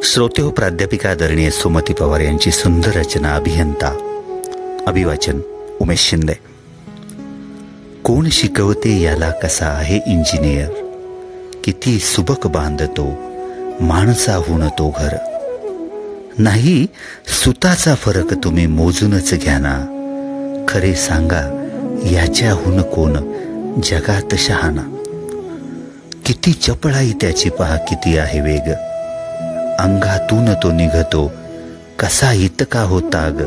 श्रोते हो, प्राध्यापिका आदरणीय सुमती पवार यांची सुंदर रचना. अभियंता. अभिवाचन उमेश शिंदे. कोण शिकवते याला कसा आहे इंजिनियर, किती सुबक बांधतो माणसाहून तो घर. नाही सुताचा फरक तुम्ही मोजूनच घ्या ना, खरे सांगा याच्याहून कोण जगात शहाणा. किती चपळाई त्याची पहा, किती आहे वेग, अंगातून तो निघतो कसा इतका होता ग.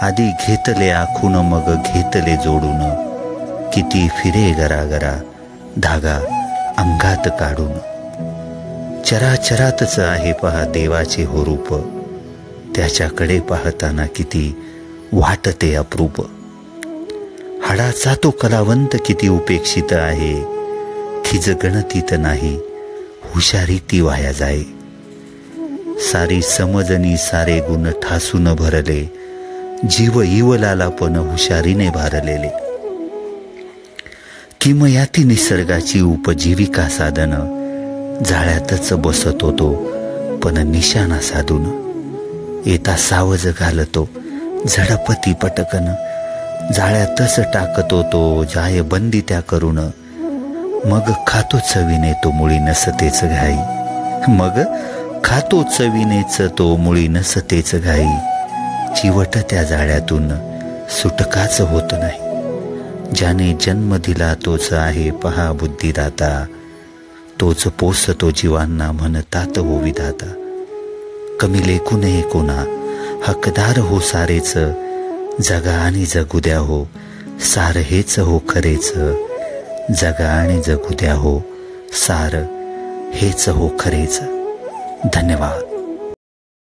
आधी घेतले आखून मग घेतले जोडून, किती फिरे गरागरा धागा अंगात काढून. चराचरातच आहे पहा देवाचे हो रूप, त्याच्याकडे पाहताना किती वाटते अप्रूप. हाडाचा तो कलावंत किती उपेक्षित आहे, खिज गणतीत नाही हुशारी ती वाया जाय. सारी समजनी सारे गुण ठासून भरले, जीव इवलाला पण हुशारीने भारलेले. किमयाती निसर्गाची उपजीविका साधन, जाळ्यातच बसतो तो पण निशाणा साधून. येता सावज घालतो झडपती पटकन, जाळ्यातच टाकतो तो जाय बंदी त्या करून. मग खातो चवीने तो मुळी नसतेच घाई, मग खातो चवीनेच तो मुळी नसतेच घाई. चिवट त्या जाळ्यातून सुटकाच होत नाही, ज्याने जन्म दिला तोच आहे पहा बुद्धिदाता. तोच पोसतो जीवांना म्हणतात हो विधाता. कमी लेखू नये कोणा, हकदार हो सारेच, जगा आणि जगू द्या हो सार हेच हो खरेच. जगा आणि जगू द्या हो सार हेच हो खरेच. धन्यवाद.